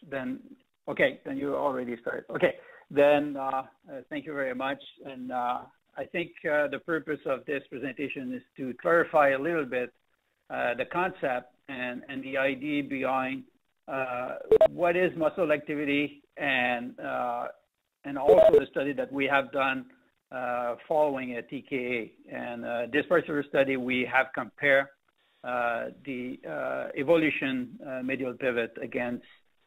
then, okay, then you already started. Okay, then thank you very much. And I think the purpose of this presentation is to clarify a little bit the concept and the idea behind what is muscle activity, and also the study that we have done following a TKA. And this particular study, we have compared the evolution medial pivot against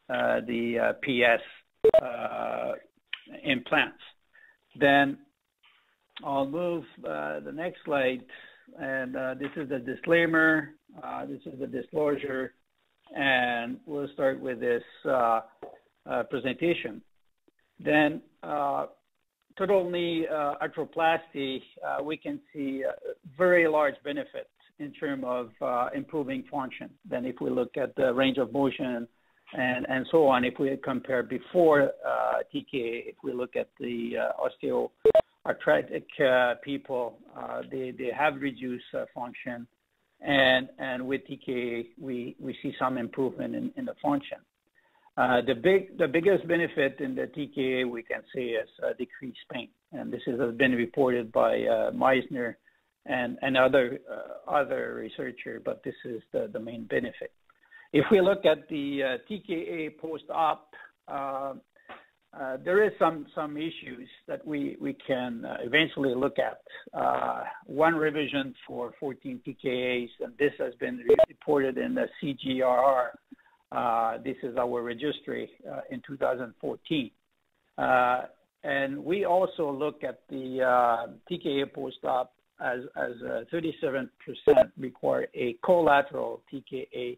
the PS implants. Then I'll move the next slide, and this is the disclaimer, this is the disclosure, and we'll start with this presentation. Then total knee arthroplasty, we can see a very large benefit in terms of improving function. Then if we look at the range of motion and so on, if we compare before TKA, if we look at the osteoarthritic people, they have reduced function, and with TKA, we see some improvement in the function. The biggest benefit in the TKA we can say is decreased pain, and this has been reported by Meisner and other researchers, but this is the main benefit. If we look at the TKA post-op, there is some issues that we can eventually look at. One revision for 14 TKAs, and this has been reported in the CGRR. This is our registry in 2014. And we also look at the TKA post-op as 37% require a collateral TKA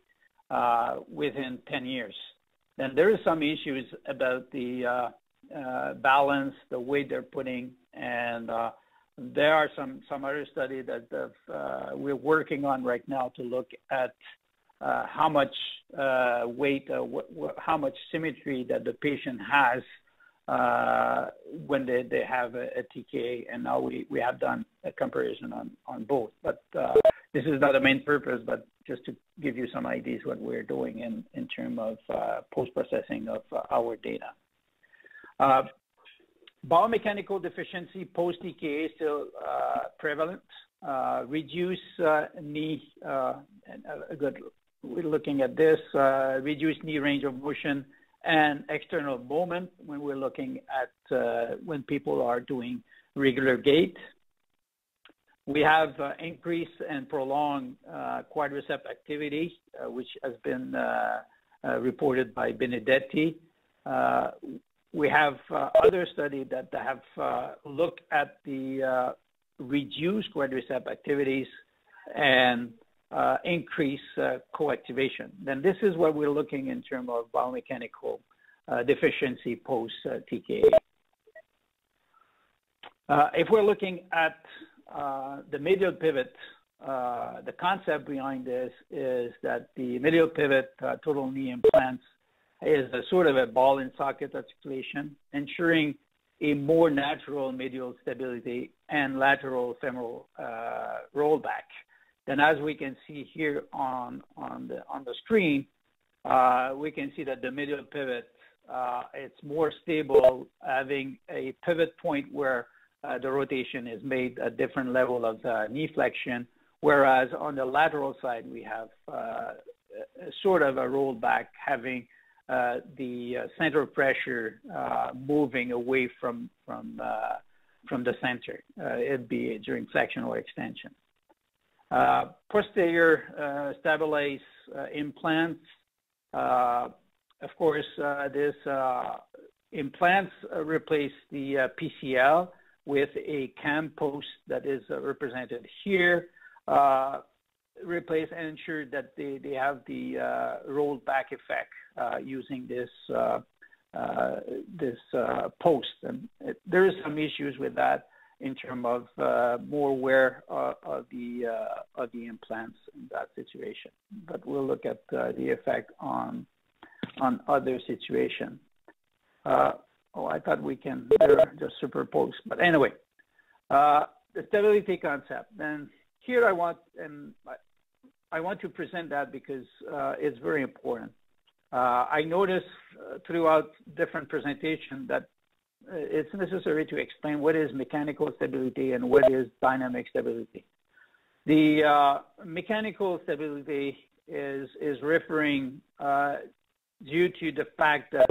within 10 years. Then there is some issues about the balance, the weight they're putting, and there are some other studies that we're working on right now to look at how much weight, how much symmetry that the patient has when they have a TKA, and now we have done a comparison on both. But this is not the main purpose, but just to give you some ideas what we're doing in terms of post-processing of our data. Biomechanical deficiency post-TKA is still prevalent. Reduced knee, we're looking at this, reduced knee range of motion and external moment when we're looking at when people are doing regular gait. We have increased and prolonged quadriceps activity, which has been reported by Benedetti. We have other studies that have looked at the reduced quadriceps activities and increase coactivation. Then this is what we're looking in terms of biomechanical deficiency post-TKA. If we're looking at the medial pivot, the concept behind this is that the medial pivot total knee implants is a sort of a ball and socket articulation, ensuring a more natural medial stability and lateral femoral rollback. Then, as we can see here on the screen, we can see that the medial pivot it's more stable, having a pivot point where the rotation is made at different level of knee flexion, whereas on the lateral side we have sort of a rollback, having the center of pressure moving away from the center. It'd be during flexion or extension. Posterior stabilized implants. Of course, this implants replace the PCL with a cam post that is represented here. Replace and ensure that they have the rolled back effect using this post, and there is some issues with that in terms of more wear of the implants in that situation. But we'll look at the effect on other situations. Oh, I thought we can just superpose, but anyway, the stability concept. And here I want to present that because it's very important. I noticed throughout different presentations that it's necessary to explain what is mechanical stability and what is dynamic stability. The mechanical stability is referring due to the fact that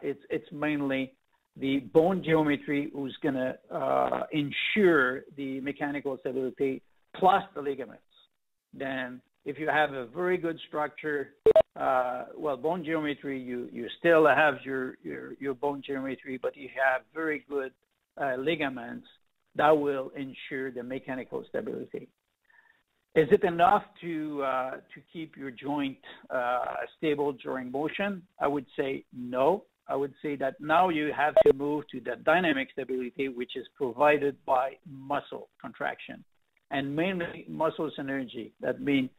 it's mainly the bone geometry who's going to ensure the mechanical stability plus the ligaments. Then if you have a very good structure, well, bone geometry, you still have your bone geometry, but you have very good ligaments that will ensure the mechanical stability. Is it enough to keep your joint stable during motion? I would say no. I would say that now you have to move to the dynamic stability, which is provided by muscle contraction and mainly muscle synergy. That means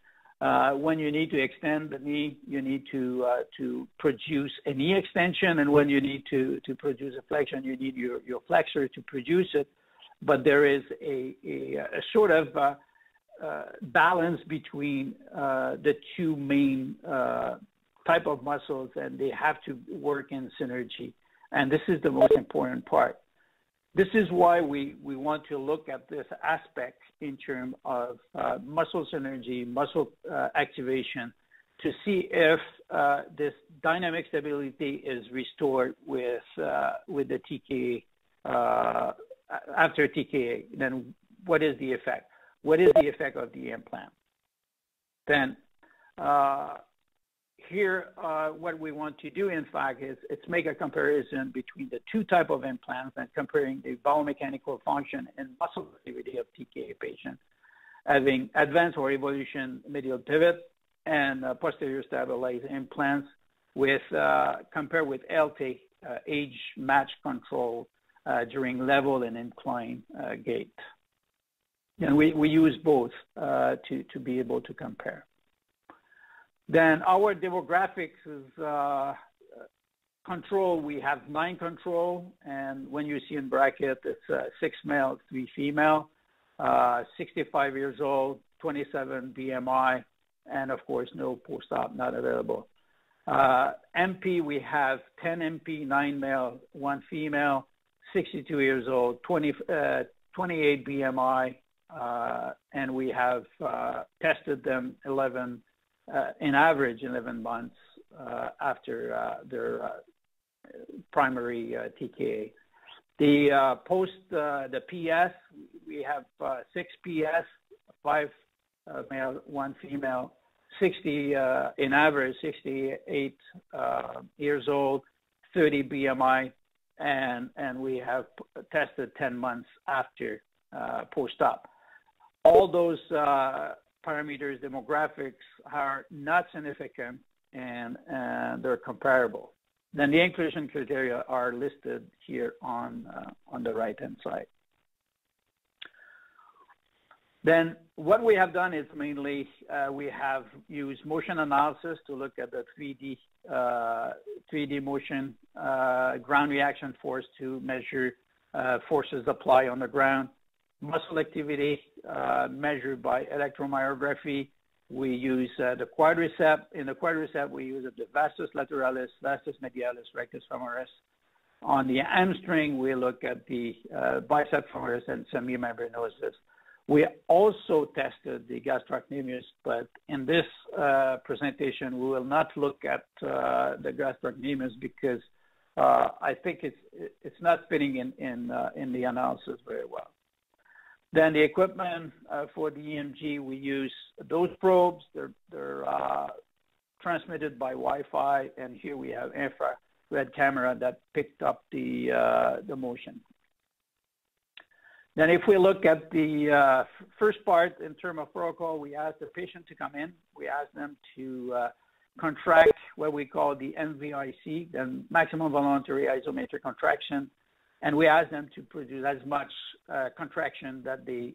when you need to extend the knee, you need to produce a knee extension, and when you need to produce a flexion, you need your flexor to produce it. But there is a sort of balance between the two main type of muscles, and they have to work in synergy. And this is the most important part. This is why we want to look at this aspect in terms of muscle synergy, muscle activation, to see if this dynamic stability is restored with the TKA. After TKA, then what is the effect? What is the effect of the implant? Then here, what we want to do, in fact, is make a comparison between the two types of implants and comparing the biomechanical function and muscle activity of TKA patients, having advanced or evolution medial pivot and posterior stabilized implants with compared with LT age match control during level and incline gait. And we use both to be able to compare. Then our demographics is control. We have 9 control, and when you see in bracket, it's 6 male, 3 female, 65 years old, 27 BMI, and of course, no post-op, not available. MP, we have 10 MP, 9 male, 1 female, 62 years old, 28 BMI, and we have tested them 11, in average 11 months after their primary TKA. The the PS, we have 6 PS, 5 male, 1 female, 60 in average, 68 years old, 30 BMI, and we have tested 10 months after post-op. All those parameters, demographics, are not significant, and they're comparable. Then the inclusion criteria are listed here on the right-hand side. Then what we have done is mainly we have used motion analysis to look at the 3D motion, ground reaction force to measure forces applied on the ground, muscle activity measured by electromyography. We use the quadriceps. In the quadriceps, we use the vastus lateralis, vastus medialis, rectus femoris. On the hamstring, we look at the biceps femoris and semimembranosus. We also tested the gastrocnemius, but in this presentation, we will not look at the gastrocnemius because I think it's not fitting in the analysis very well. Then the equipment for the EMG, we use those probes. They're transmitted by Wi-Fi, and here we have infrared camera that picked up the motion. Then if we look at the first part in terms of protocol, we ask the patient to come in. We ask them to contract what we call the MVIC, the maximum voluntary isometric contraction, and we ask them to produce as much contraction that they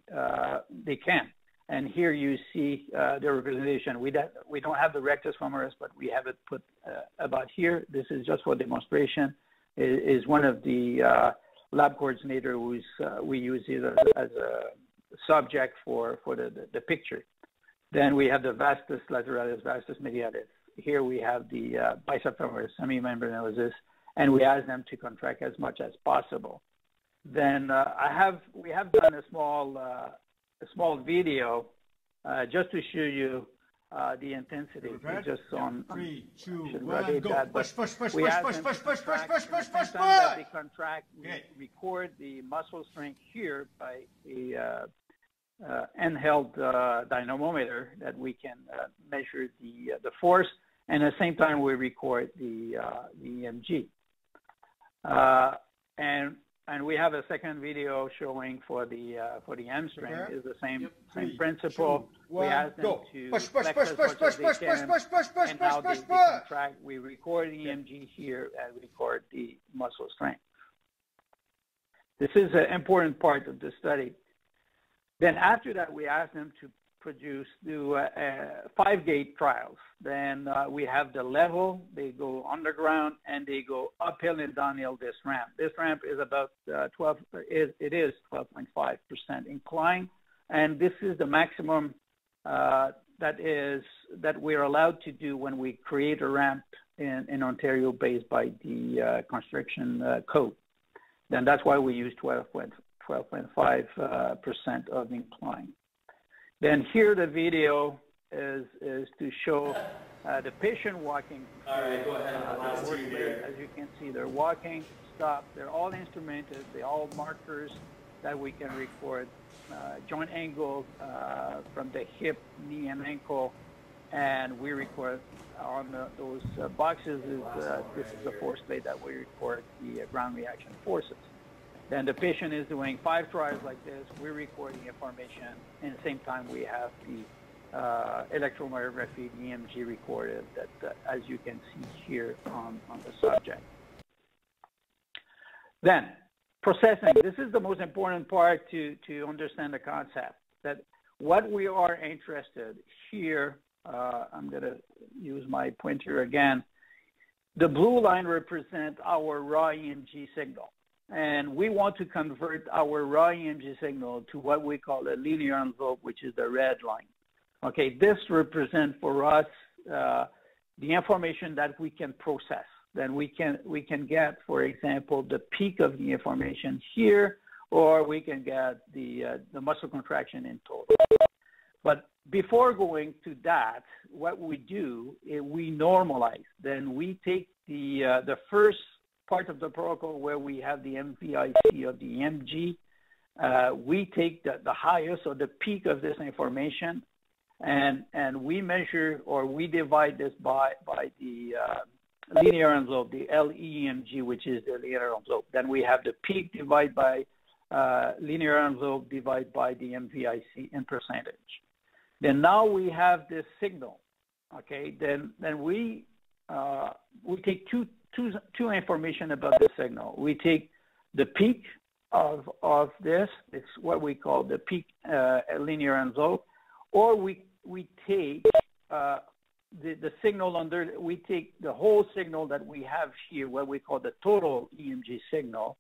can. And here you see the representation. We don't have the rectus femoris, but we have it put about here. This is just for demonstration. It is one of the lab coordinator who's we use it as a subject for the picture. Then we have the vastus lateralis, vastus medialis, here we have the bicep femoris semimembranosus, and we ask them to contract as much as possible. Then we have done a small video just to show you the intensity. Just on 3, 2, 1, go. Push. They contract. We record the muscle strength here by a handheld dynamometer that we can measure the force, and at the same time we record the EMG. And we have a second video showing for the hamstring is the same principle. We ask them to flex as much as they can, and how they contract. We record EMG here and record the muscle strength. This is an important part of the study. Then after that, we ask them to do 5-gate trials. Then we have the level, they go underground, and they go uphill and downhill this ramp. This ramp is about 12.5% incline, and this is the maximum that we're allowed to do when we create a ramp in Ontario based by the construction code. Then that's why we use 12.5% of incline. Then here the video is to show the patient walking. All right, go ahead. As you can see, they're walking, stop. They're all instrumented. They're all markers that we can record. Joint angle from the hip, knee, and ankle, and we record on those boxes. This is the force plate that we record the ground reaction forces. Then the patient is doing 5 trials like this. We're recording information, and at the same time we have the electromyography, the EMG recorded, that as you can see here on the subject. Then processing. This is the most important part to understand the concept. That what we are interested here. I'm going to use my pointer again. The blue line represents our raw EMG signal. And we want to convert our raw EMG signal to what we call a linear envelope, which is the red line. Okay, this represents for us the information that we can process. Then we can get, for example, the peak of the information here, or we can get the muscle contraction in total. But before going to that, what we do is we normalize. Then we take the first part of the protocol where we have the MVIC of the EMG. We take the highest or the peak of this information, and we measure or we divide this by the linear envelope, the LEMG, which is the linear envelope. Then we have the peak divided by linear envelope divided by the MVIC in percentage. Then now we have this signal. Okay, then we take two information about the signal. We take the peak of this, it's what we call the peak linear envelope, or we take the signal we take the whole signal that we have here, what we call the total EMG signal,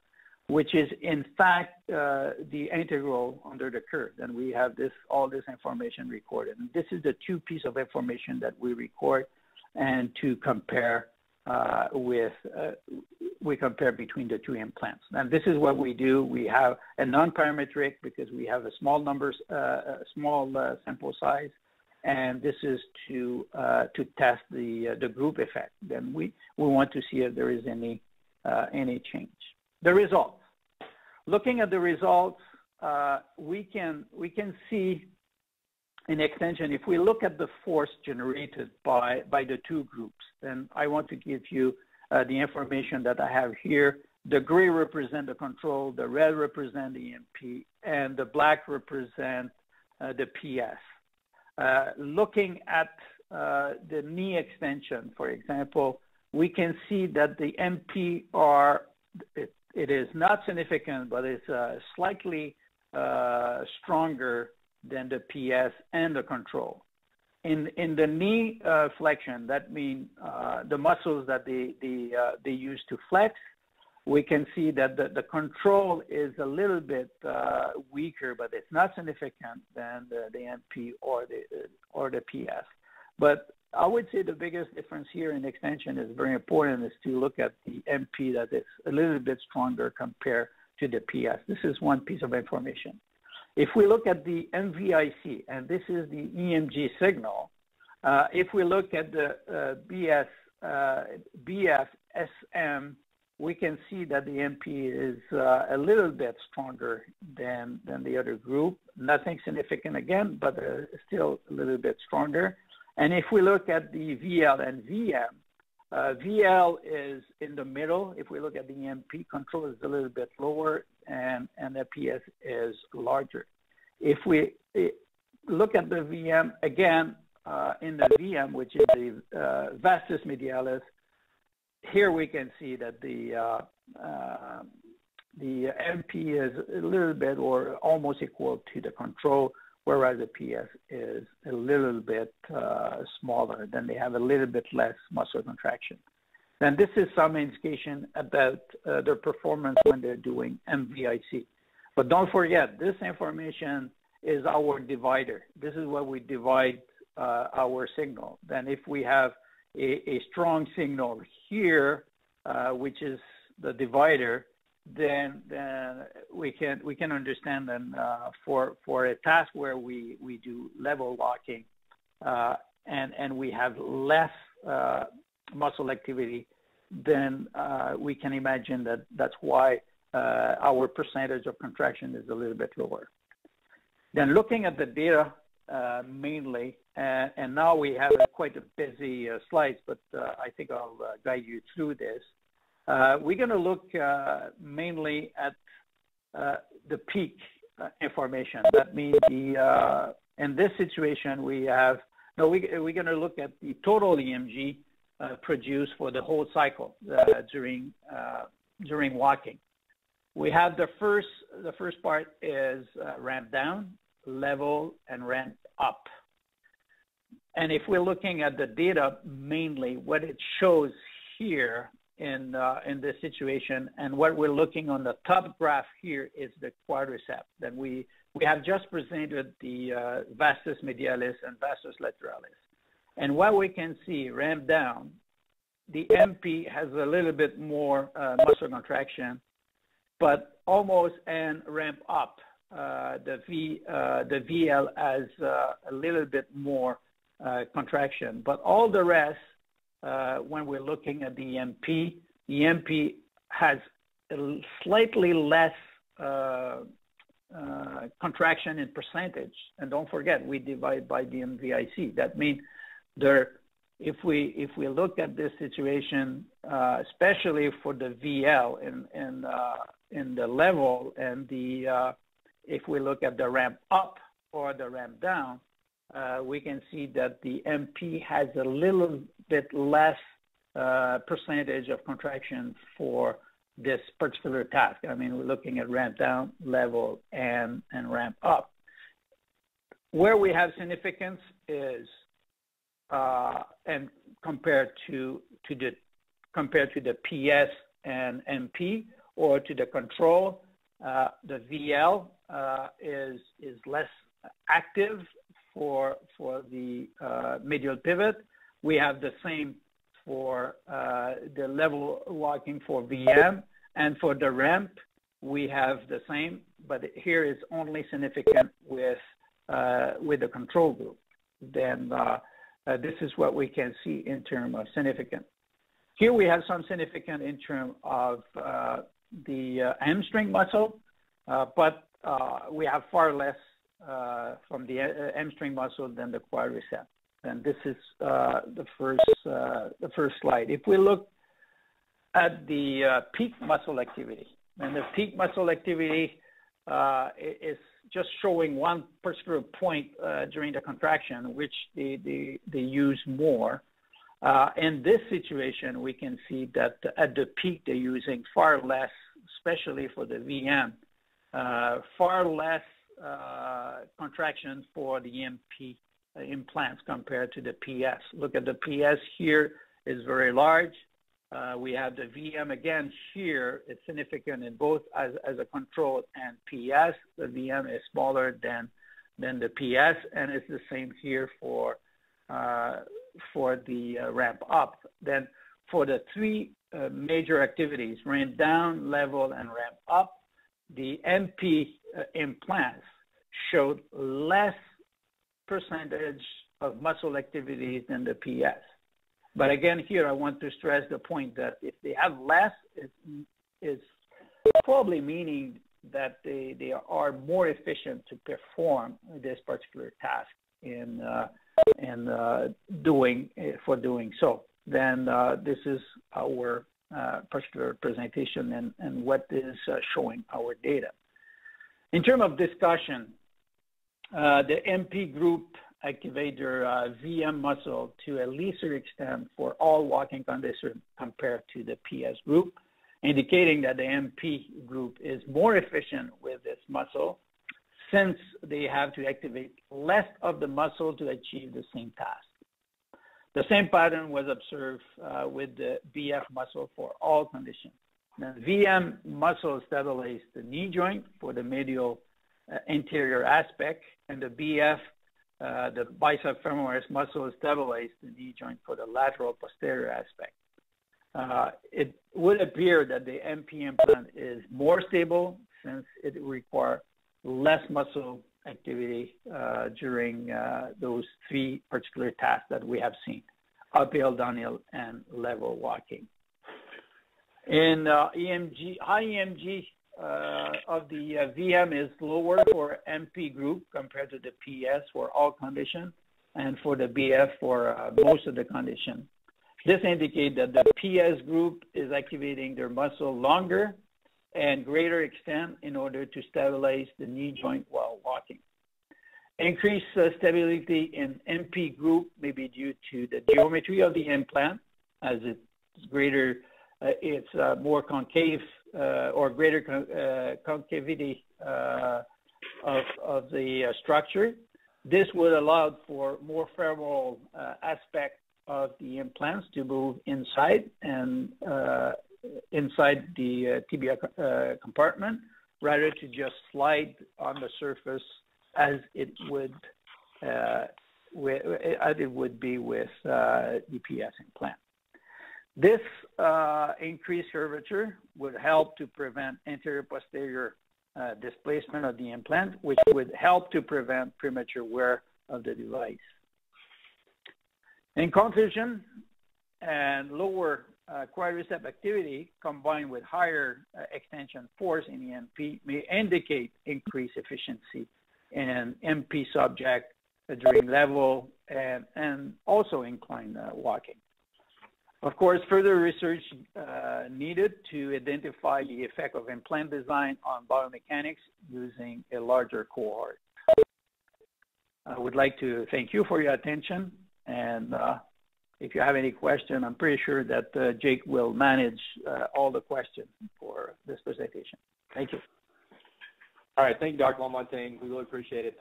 which is in fact the integral under the curve. Then we have all this information recorded. And this is the two pieces of information that we record and to compare we compare between the two implants. And this is what we do. We have a non-parametric because we have a small sample size, and this is to test the group effect. Then we want to see if there is any change. The results. Looking at the results, we can see in extension, if we look at the force generated by the two groups, then I want to give you the information that I have here. The gray represent the control, the red represent the EMP, and the black represent the PS. Looking at the knee extension, for example, we can see that the MPR, it is not significant, but it's slightly stronger than the PS and the control. In the knee flexion, that means the muscles that they use to flex, we can see that the control is a little bit weaker, but it's not significant than the MP or the PS. But I would say the biggest difference here in extension is very important is to look at the MP that is a little bit stronger compared to the PS. This is one piece of information. If we look at the MVIC, and this is the EMG signal, if we look at the BFSM, we can see that the MP is a little bit stronger than the other group. Nothing significant again, but still a little bit stronger. And if we look at the VL and VM, VL is in the middle. If we look at the MP, control is a little bit lower, and the PS is larger. If we look at the VM, again, in the VM, which is the vastus medialis, here we can see that the MP is a little bit or almost equal to the control, whereas the PS is a little bit smaller. Then they have a little bit less muscle contraction. And this is some indication about their performance when they're doing MVIC. But don't forget, this information is our divider. This is what we divide our signal. Then if we have a strong signal here, which is the divider, then we can understand then for a task where we do level locking and we have less muscle activity, then we can imagine that that's why our percentage of contraction is a little bit lower. Then looking at the data mainly, and now we have quite a busy slides, but I think I'll guide you through this. We're going to look mainly at the peak information. That means in this situation we're going to look at the total EMG produced for the whole cycle during walking. We have the first part is ramp down, level, and ramp up. And if we're looking at the data, mainly what it shows here in this situation, and what we're looking on the top graph here is the quadriceps. Then we have just presented the vastus medialis and vastus lateralis. And what we can see, ramp down, the MP has a little bit more muscle contraction, but almost and ramp up, the VL has a little bit more contraction. But all the rest, when we're looking at the MP has a slightly less contraction in percentage. And don't forget, we divide by the MVIC. That means if we look at this situation, especially for the VL in the level and if we look at the ramp up or the ramp down, we can see that the MP has a little bit less percentage of contraction for this particular task. I mean, we're looking at ramp down, level, and ramp up. Where we have significance is and compared to the PS and MP or to the control, the VL is less active for the medial pivot. We have the same for the level walking for VM, and for the ramp we have the same, but here is only significant with the control group. Then this is what we can see in terms of significance. Here we have some significance in terms of the hamstring muscle, but we have far less from the hamstring muscle than the quadriceps. And this is the first slide. If we look at the peak muscle activity, and the peak muscle activity is just showing one particular point during the contraction, which they use more. In this situation, we can see that at the peak they're using far less, especially for the VM, far less contraction for the MP implants compared to the PS. Look at the PS here is very large. We have the VM again here. It's significant in both as a control and PS. The VM is smaller than the PS, and it's the same here for for the ramp up. Then for the three major activities, ramp down, level, and ramp up, the MP implants showed less percentage of muscle activity than the PS. But again, here I want to stress the point that if they have less, it's probably meaning that they are more efficient to perform this particular task in doing so. Then this is our particular presentation and what is showing our data. In terms of discussion, the MP group activate their VM muscle to a lesser extent for all walking conditions compared to the PS group, indicating that the MP group is more efficient with this muscle since they have to activate less of the muscle to achieve the same task. The same pattern was observed with the BF muscle for all conditions. The VM muscle stabilized the knee joint for the medial anterior aspect, and the BF, the bicep femoris muscle, stabilized the knee joint for the lateral posterior aspect. It would appear that the MP implant is more stable since it requires less muscle activity during those three particular tasks that we have seen: uphill, downhill, and level walking. In EMG, high EMG of the VM is lower for MP group compared to the PS for all conditions, and for the BF for most of the conditions. This indicates that the PS group is activating their muscle longer and greater extent in order to stabilize the knee joint while walking. Increased stability in MP group may be due to the geometry of the implant, as it's greater, it's more concave or greater concavity of the structure. This would allow for more femoral aspect of the implants to move inside and inside the tibia compartment, rather to just slide on the surface as it would be with the PS implant. This increased curvature would help to prevent anterior-posterior displacement of the implant, which would help to prevent premature wear of the device. In conclusion, and lower quadriceps activity combined with higher extension force in the MP may indicate increased efficiency in MP subject during level and also incline walking. Of course, further research needed to identify the effect of implant design on biomechanics using a larger cohort. I would like to thank you for your attention, and if you have any question, I'm pretty sure that Jake will manage all the questions for this presentation. Thank you. All right, thank you, Dr. Lamontagne. We really appreciate it.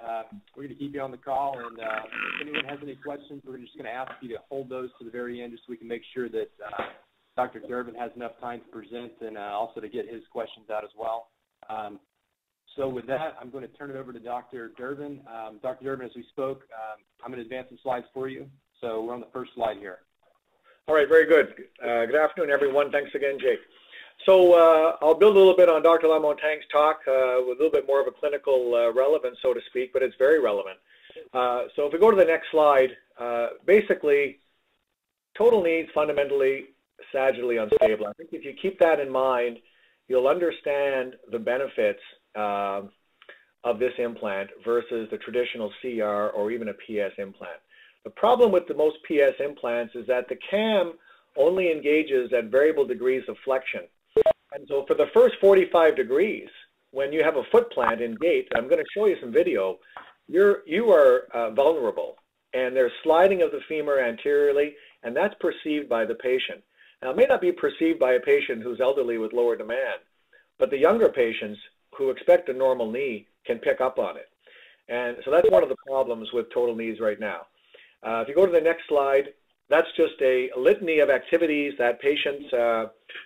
We're going to keep you on the call, and if anyone has any questions, we're just going to ask you to hold those to the very end just so we can make sure that Dr. Durbin has enough time to present and also to get his questions out as well. So with that, I'm going to turn it over to Dr. Durbin. Dr. Durbin, as we spoke, I'm going to advance the slides for you. So we're on the first slide here. All right, very good. Good afternoon, everyone. Thanks again, Jake. So I'll build a little bit on Dr. Lamontagne's talk with a little bit more of a clinical relevance, so to speak, but it's very relevant. So if we go to the next slide, basically, total knee fundamentally sagittally unstable. I think if you keep that in mind, you'll understand the benefits of this implant versus the traditional CR or even a PS implant. The problem with the most PS implants is that the cam only engages at variable degrees of flexion. And so for the first 45 degrees, when you have a foot plant in gait, I'm going to show you some video, you are vulnerable. And there's sliding of the femur anteriorly, and that's perceived by the patient. Now, it may not be perceived by a patient who's elderly with lower demand, but the younger patients who expect a normal knee can pick up on it. And so that's one of the problems with total knees right now. If you go to the next slide, that's just a litany of activities that patients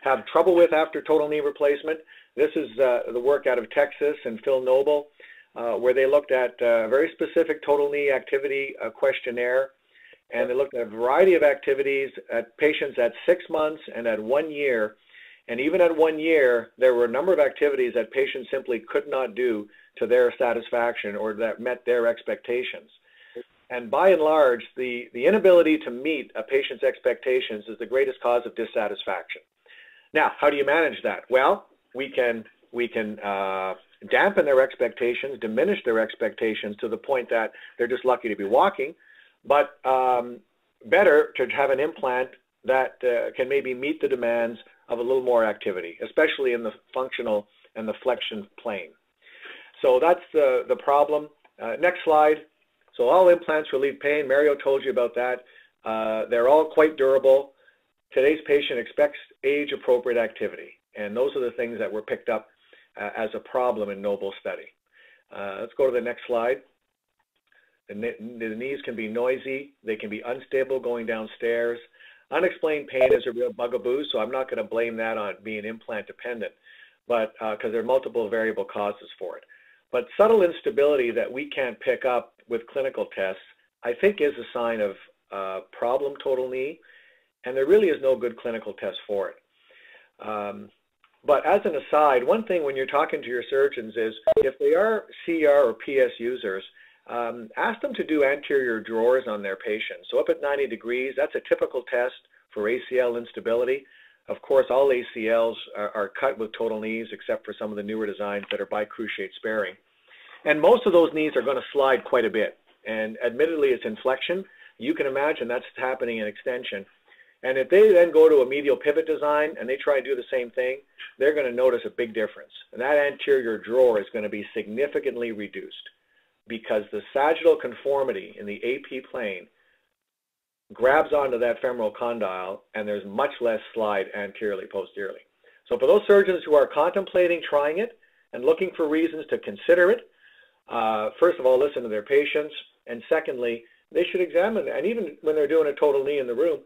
have trouble with after total knee replacement. This is the work out of Texas and Phil Noble, where they looked at a very specific total knee activity questionnaire. and they looked at a variety of activities at patients at 6 months and at 1 year. And even at 1 year, there were a number of activities that patients simply could not do to their satisfaction or that met their expectations. And by and large, the inability to meet a patient's expectations is the greatest cause of dissatisfaction. Now, how do you manage that? Well, we can dampen their expectations, diminish their expectations to the point that they're just lucky to be walking, but better to have an implant that can maybe meet the demands of a little more activity, especially in the functional and the flexion plane. So that's the problem. Next slide. So all implants relieve pain. Mario told you about that. They're all quite durable. Today's patient expects age-appropriate activity, and those are the things that were picked up as a problem in Noble's study. Let's go to the next slide. The knees can be noisy. They can be unstable going downstairs. Unexplained pain is a real bugaboo, so I'm not going to blame that on being implant dependent, but because there are multiple variable causes for it. But subtle instability that we can't pick up with clinical tests, I think is a sign of problem total knee, and there really is no good clinical test for it. But as an aside, one thing when you're talking to your surgeons is if they are CR or PS users, ask them to do anterior drawers on their patients. So up at 90 degrees, that's a typical test for ACL instability. Of course, all ACLs are cut with total knees except for some of the newer designs that are bicruciate sparing. And most of those knees are going to slide quite a bit. And admittedly, it's in flexion. You can imagine that's happening in extension. And if they then go to a medial pivot design and they try and do the same thing, they're going to notice a big difference. And that anterior drawer is going to be significantly reduced because the sagittal conformity in the AP plane grabs onto that femoral condyle, and there's much less slide anteriorly, posteriorly. So for those surgeons who are contemplating trying it and looking for reasons to consider it, first of all, listen to their patients, and secondly, they should examine, and even when they're doing a total knee in the room,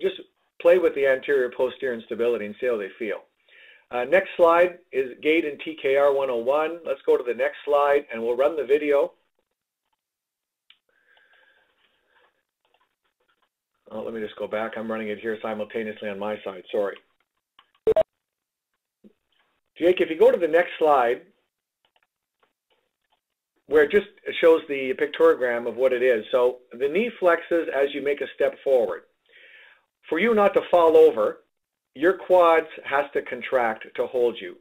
just play with the anterior posterior instability and see how they feel. Next slide is gait and TKR 101. Let's go to the next slide, and we'll run the video. Oh, let me just go back. I'm running it here simultaneously on my side. Sorry. Jake, if you go to the next slide, where it just shows the pictogram of what it is. So the knee flexes as you make a step forward. For you not to fall over, your quads has to contract to hold you.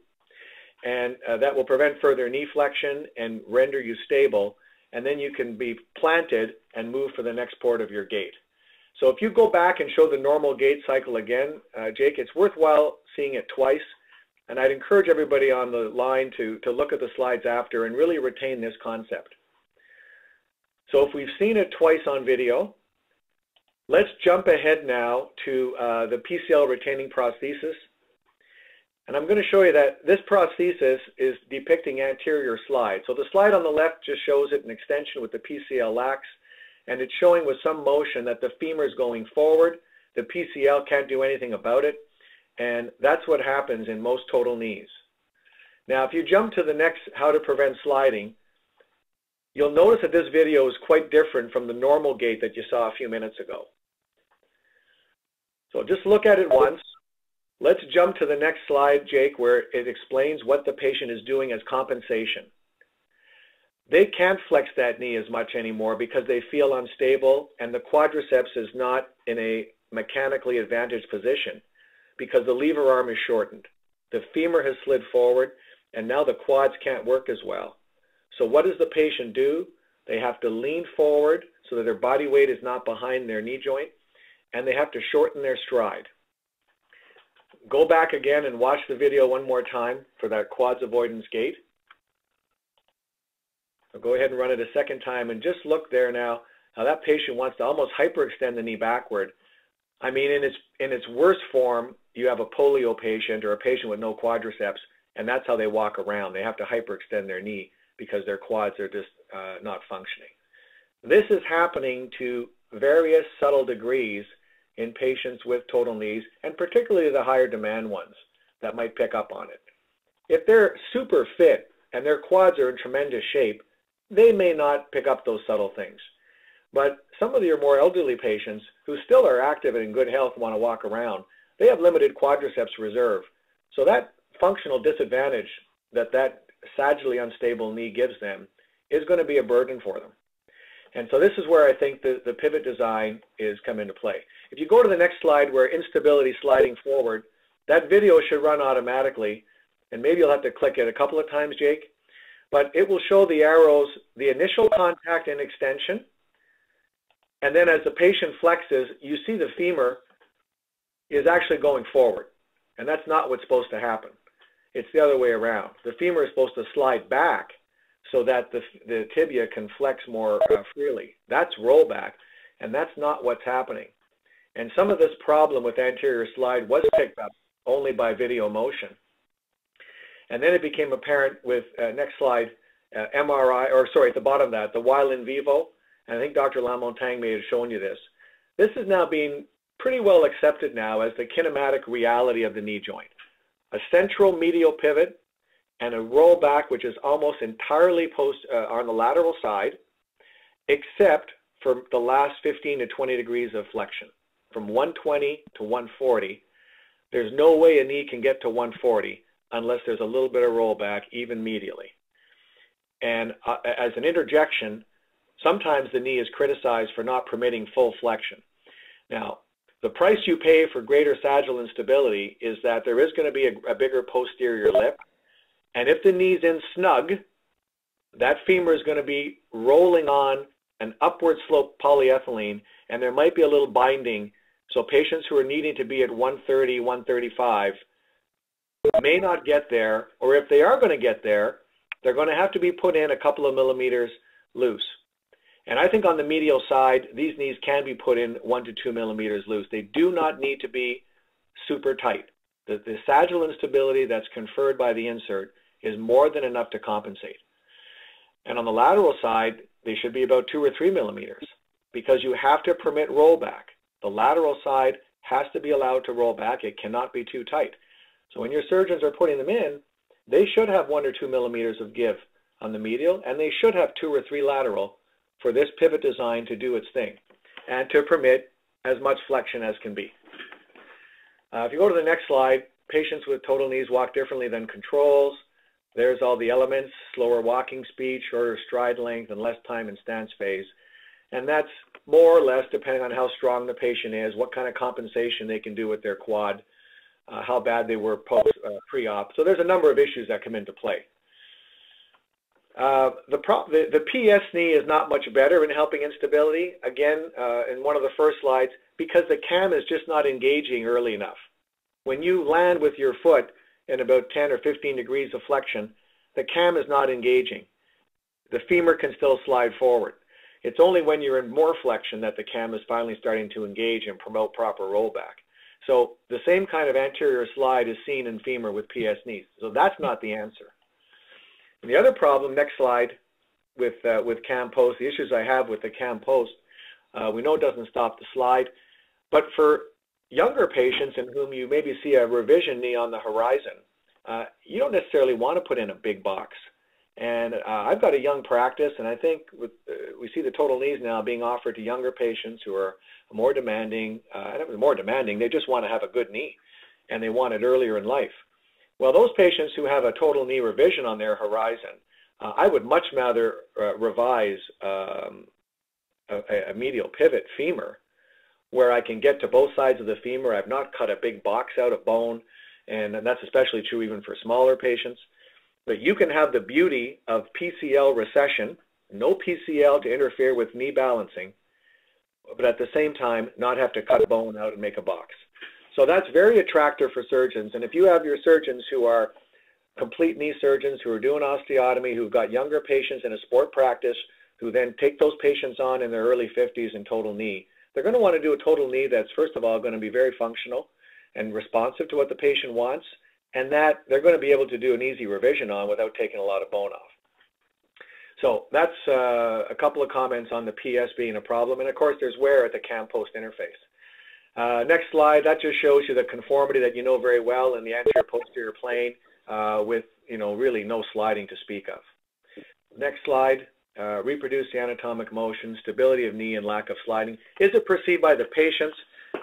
And that will prevent further knee flexion and render you stable. And then you can be planted and move for the next part of your gait. So if you go back and show the normal gait cycle again, Jake, it's worthwhile seeing it twice. And I'd encourage everybody on the line to look at the slides after and really retain this concept. So if we've seen it twice on video, let's jump ahead now to the PCL retaining prosthesis. And I'm going to show you that this prosthesis is depicting anterior slide. So the slide on the left just shows it in extension with the PCL lax, and it's showing with some motion that the femur is going forward. The PCL can't do anything about it, and that's what happens in most total knees. Now, if you jump to the next, how to prevent sliding, you'll notice that this video is quite different from the normal gait that you saw a few minutes ago. So just look at it once. Let's jump to the next slide, Jake, where it explains what the patient is doing as compensation. They can't flex that knee as much anymore because they feel unstable, and the quadriceps is not in a mechanically advantaged position because the lever arm is shortened. The femur has slid forward, and now the quads can't work as well. So what does the patient do? They have to lean forward so that their body weight is not behind their knee joint, and they have to shorten their stride. Go back again and watch the video one more time for that quads avoidance gait. So go ahead and run it a second time and just look there now how that patient wants to almost hyperextend the knee backward. I mean, in its worst form, you have a polio patient or a patient with no quadriceps, and that's how they walk around. They have to hyperextend their knee because their quads are just not functioning. This is happening to various subtle degrees in patients with total knees, and particularly the higher demand ones that might pick up on it. If they're super fit and their quads are in tremendous shape, they may not pick up those subtle things. But some of your more elderly patients who still are active and in good health want to walk around, they have limited quadriceps reserve. So that functional disadvantage that sagittally unstable knee gives them is going to be a burden for them. And so this is where I think the pivot design is come into play. If you go to the next slide where instability sliding forward, that video should run automatically, and maybe you'll have to click it a couple of times, Jake, but it will show the arrows, the initial contact and extension, and then as the patient flexes, you see the femur is actually going forward, and that's not what's supposed to happen. It's the other way around. The femur is supposed to slide back so that the tibia can flex more freely. That's rollback, and that's not what's happening. And some of this problem with anterior slide was picked up only by video motion. And then it became apparent with, next slide, MRI, or sorry, at the bottom of that, the while in vivo, and I think Dr. Lamontagne may have shown you this. This is now being pretty well accepted now as the kinematic reality of the knee joint. A central medial pivot and a rollback which is almost entirely on the lateral side, except for the last 15 to 20 degrees of flexion. From 120 to 140, there's no way a knee can get to 140 unless there's a little bit of rollback, even medially. And as an interjection, sometimes the knee is criticized for not permitting full flexion. Now, the price you pay for greater sagittal instability is that there is going to be a bigger posterior lip. And if the knee's in snug, that femur is going to be rolling on an upward slope polyethylene, and there might be a little binding. So patients who are needing to be at 130, 135 may not get there, or if they are going to get there, they're going to have to be put in a couple of millimeters loose. And I think on the medial side, these knees can be put in 1 to 2 millimeters loose. They do not need to be super tight. The sagittal instability that's conferred by the insert is more than enough to compensate. And on the lateral side, they should be about 2 or 3 millimeters because you have to permit rollback. The lateral side has to be allowed to roll back. It cannot be too tight. So when your surgeons are putting them in, they should have 1 or 2 millimeters of give on the medial, and they should have 2 or 3 lateral for this pivot design to do its thing and to permit as much flexion as can be. If you go to the next slide, patients with total knees walk differently than controls. There's all the elements: slower walking speed, shorter stride length, and less time in stance phase. And that's more or less depending on how strong the patient is, what kind of compensation they can do with their quad, how bad they were pre-op. So there's a number of issues that come into play. The PS knee is not much better in helping instability, again, in one of the first slides, because the cam is just not engaging early enough. When you land with your foot in about 10 or 15 degrees of flexion, the cam is not engaging. The femur can still slide forward. It's only when you're in more flexion that the cam is finally starting to engage and promote proper rollback. So the same kind of anterior slide is seen in femur with PS knees. So that's not the answer. And the other problem, next slide, with cam post, the issues I have with the cam post, we know it doesn't stop the slide, but for younger patients in whom you maybe see a revision knee on the horizon, you don't necessarily want to put in a big box. And I've got a young practice, and I think we see the total knees now being offered to younger patients who are more demanding, they just want to have a good knee, and they want it earlier in life. Well, those patients who have a total knee revision on their horizon, I would much rather revise a medial pivot femur where I can get to both sides of the femur. I've not cut a big box out of bone, and that's especially true even for smaller patients. But you can have the beauty of PCL recession, no PCL to interfere with knee balancing, but at the same time not have to cut bone out and make a box. So that's very attractive for surgeons. And if you have your surgeons who are complete knee surgeons who are doing osteotomy, who've got younger patients in a sport practice, who then take those patients on in their early 50s in total knee, they're going to want to do a total knee that's, first of all, going to be very functional and responsive to what the patient wants, and that they're going to be able to do an easy revision on without taking a lot of bone off. So that's a couple of comments on the PS being a problem. And of course, there's wear at the cam post interface. Next slide, that just shows you the conformity that you know very well in the anterior posterior plane with really no sliding to speak of. Next slide, reproduce the anatomic motion, stability of knee, and lack of sliding? Is it perceived by the patients?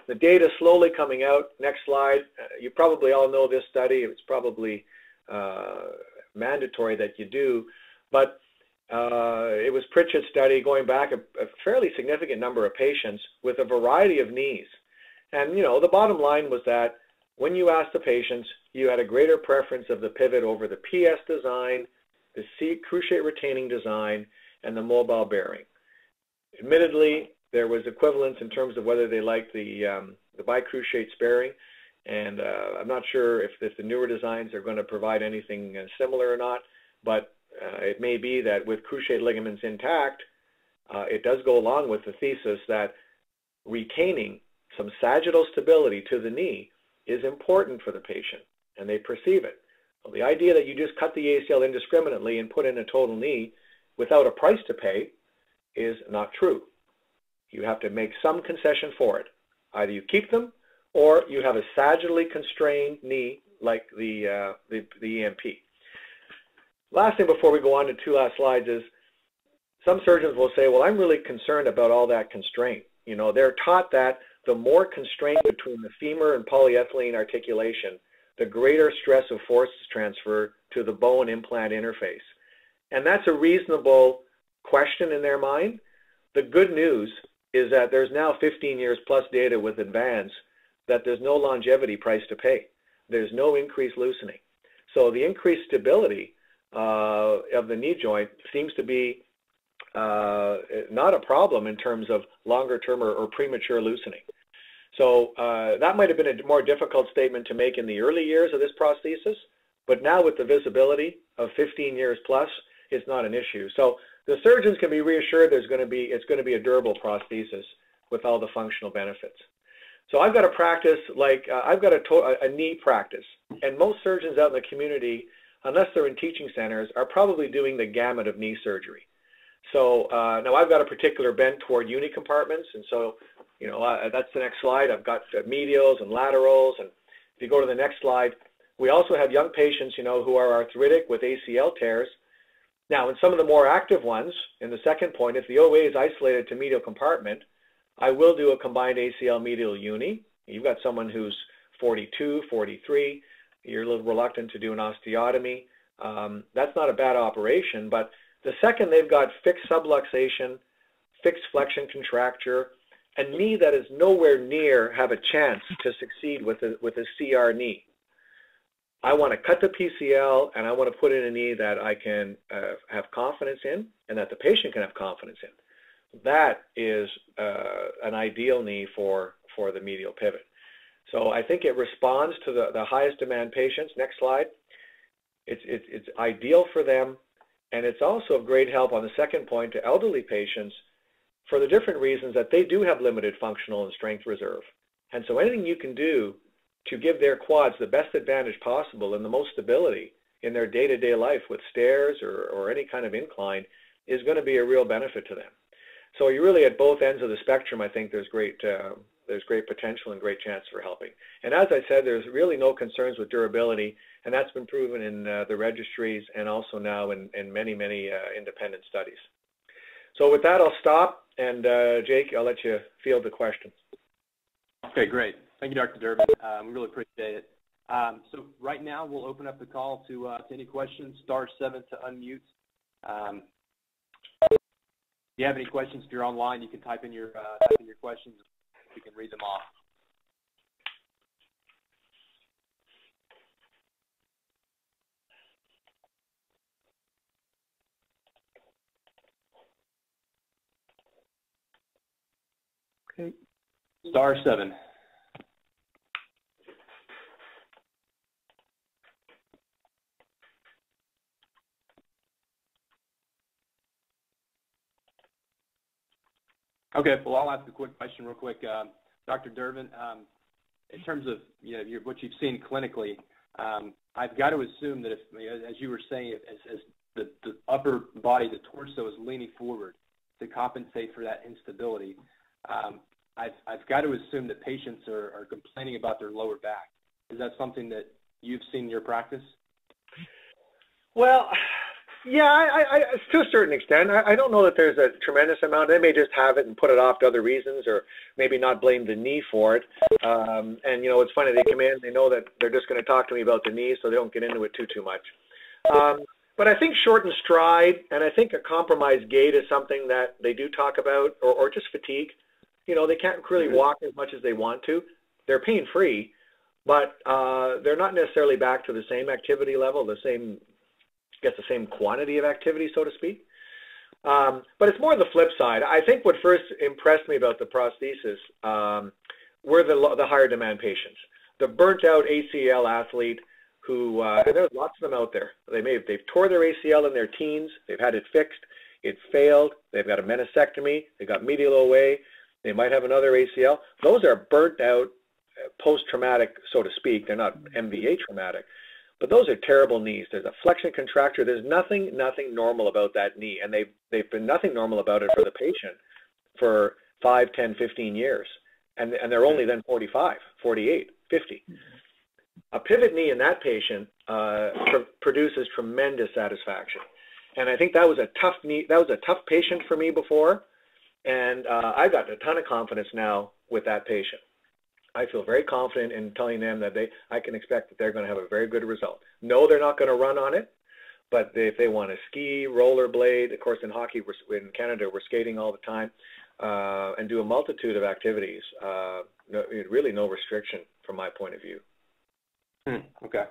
The data slowly coming out. Next slide. You probably all know this study. It's probably mandatory that you do, but it was Pritchett's study going back a fairly significant number of patients with a variety of knees. And, you know, the bottom line was that when you asked the patients, you had a greater preference of the pivot over the PS design, the cruciate retaining design, and the mobile bearing. Admittedly, there was equivalence in terms of whether they liked the bicruciate sparing, and I'm not sure if the newer designs are going to provide anything similar or not, but it may be that with cruciate ligaments intact, it does go along with the thesis that retaining some sagittal stability to the knee is important for the patient, and they perceive it. Well, the idea that you just cut the ACL indiscriminately and put in a total knee without a price to pay is not true. You have to make some concession for it. Either you keep them, or you have a sagittally constrained knee like the EMP. Last thing before we go on to two last slides is some surgeons will say, well, I'm really concerned about all that constraint. You know, they're taught that the more constraint between the femur and polyethylene articulation, the greater stress of forces transfer to the bone implant interface. And that's a reasonable question in their mind. The good news is that there's now 15 years plus data with Advance that there's no longevity price to pay. There's no increased loosening. So the increased stability of the knee joint seems to be not a problem in terms of longer term or premature loosening. So that might have been a more difficult statement to make in the early years of this prosthesis, but now with the visibility of 15 years plus, it's not an issue. So the surgeons can be reassured it's going to be a durable prosthesis with all the functional benefits. So I've got a practice like I've got a knee practice, and most surgeons out in the community, unless they're in teaching centers, are probably doing the gamut of knee surgery. So now I've got a particular bent toward uni compartments, and so you know that's the next slide. I've got medials and laterals, and if you go to the next slide, we also have young patients, you know, who are arthritic with ACL tears. Now, in some of the more active ones, in the second point, if the OA is isolated to medial compartment, I will do a combined ACL medial uni. You've got someone who's 42, 43, you're a little reluctant to do an osteotomy. That's not a bad operation, but the second they've got fixed subluxation, fixed flexion contracture, a knee that is nowhere near have a chance to succeed with a CR knee. I want to cut the PCL, and I want to put in a knee that I can have confidence in and that the patient can have confidence in. That is an ideal knee for the medial pivot. So I think it responds to the highest demand patients. Next slide. It's ideal for them, and it's also of great help on the second point to elderly patients for the different reasons that they do have limited functional and strength reserve. And so anything you can do to give their quads the best advantage possible and the most stability in their day-to-day life with stairs or any kind of incline is going to be a real benefit to them. So you're really at both ends of the spectrum. I think there's great potential and great chance for helping. And as I said, there's really no concerns with durability, and that's been proven in the registries and also now in many independent studies. So with that, I'll stop, and Jake, I'll let you field the questions. Okay, great. Thank you, Dr. Durbin. We really appreciate it. So right now, we'll open up the call to any questions. *7 to unmute. If you have any questions, if you're online, you can type in your questions. We can read them off. Okay. *7. Okay, well, I'll ask a quick question real quick. Dr. Durbin, in terms of what you've seen clinically, I've got to assume that if, as you were saying, as the upper body, the torso is leaning forward to compensate for that instability, I've got to assume that patients are complaining about their lower back. Is that something that you've seen in your practice? Well, Yeah, I to a certain extent. I don't know that there's a tremendous amount. They may just have it and put it off to other reasons, or maybe not blame the knee for it. And it's funny, they come in, they know that they're just going to talk to me about the knee, so they don't get into it too much. But I think shortened stride, and I think a compromised gait is something that they do talk about, or just fatigue. They can't really walk as much as they want to. They're pain-free, but they're not necessarily back to the same activity level, the same quantity of activity, so to speak. But it's more the flip side. I think what first impressed me about the prosthesis were the higher demand patients, the burnt out ACL athlete who, and there's lots of them out there. They've tore their ACL in their teens, they've had it fixed, it failed, they've got a meniscectomy, they got medial OA, they might have another ACL. Those are burnt out, post-traumatic, so to speak. They're not MVA traumatic. But those are terrible knees. There's a flexion contracture. There's nothing normal about that knee. And they've been nothing normal about it for the patient for 5, 10, 15 years. And they're only then 45, 48, 50. A pivot knee in that patient produces tremendous satisfaction. And I think that was a tough knee. That was a tough patient for me before. And I got a ton of confidence now with that patient. I feel very confident in telling them that I can expect that they're going to have a very good result. No, they're not going to run on it, but if they want to ski, rollerblade, of course in hockey, in Canada, we're skating all the time, and do a multitude of activities. Really no restriction from my point of view. Okay.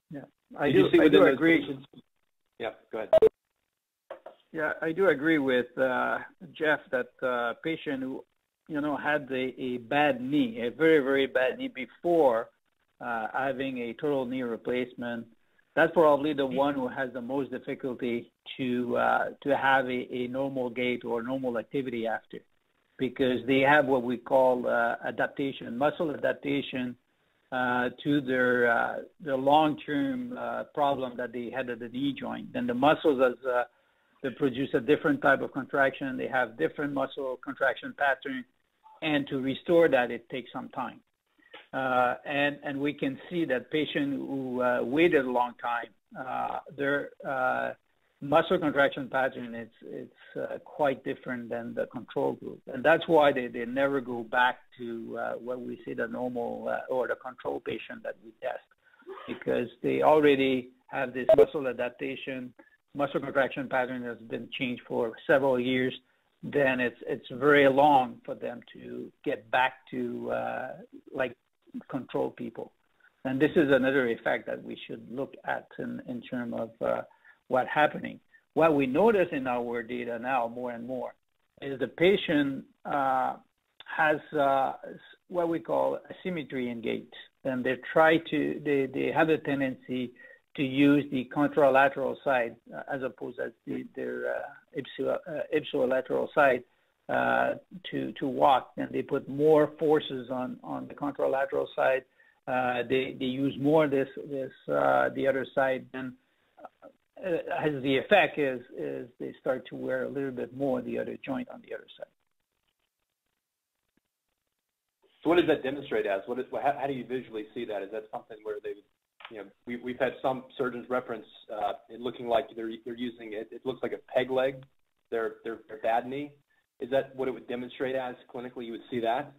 Yeah, I do agree. Yeah, go ahead. Yeah, I do agree with Jeff that patient who had a bad knee, a very, very bad knee before having a total knee replacement, that's probably the one who has the most difficulty to have a normal gait or normal activity after, because they have what we call adaptation, muscle adaptation to their long-term problem that they had at the knee joint. And the muscles, they produce a different type of contraction. They have different muscle contraction pattern. And to restore that, it takes some time. And we can see that patient who waited a long time, their muscle contraction pattern it's quite different than the control group. And that's why they never go back to what we say the normal or the control patient that we test, because they already have this muscle adaptation, muscle contraction pattern has been changed for several years. Then it's very long for them to get back to like control people. And this is another effect that we should look at in terms of what's happening. What we notice in our data now more and more is the patient has what we call asymmetry in gait. And they have a tendency to use the contralateral side as opposed to their ipsilateral side to walk, and they put more forces on the contralateral side. They use more the other side, and as the effect is they start to wear a little bit more the other joint on the other side. So what does that demonstrate as? How do you visually see that? Is that something where they, we've had some surgeons reference it looking like they're using it. It looks like a peg leg, their bad knee. Is that what it would demonstrate as clinically? You would see that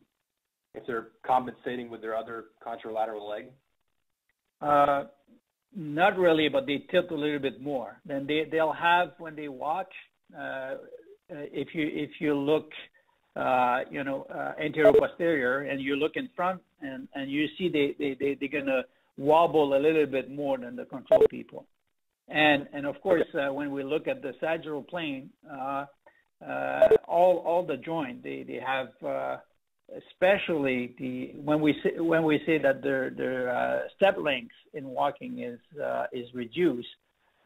if they're compensating with their other contralateral leg. Not really, but they tilt a little bit more. Then they'll have, when they watch, if you look, anterior posterior, and you look in front, and you see they're gonna wobble a little bit more than the control people. And of course, when we look at the sagittal plane, all the joint they have, especially when we say that their step length in walking is reduced,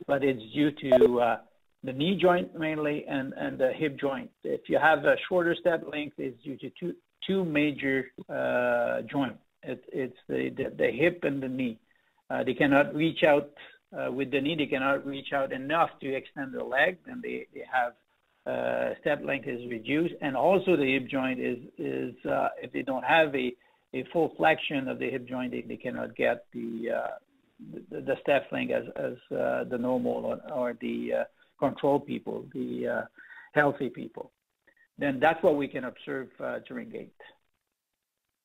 but it's due to the knee joint mainly and the hip joint. If you have a shorter step length, it's due to two major joints. It's the hip and the knee. They cannot reach out with the knee. They cannot reach out enough to extend the leg, and they have step length is reduced. And also the hip joint is if they don't have a full flexion of the hip joint, they cannot get the step length as the normal or the control people, the healthy people. Then that's what we can observe during gait.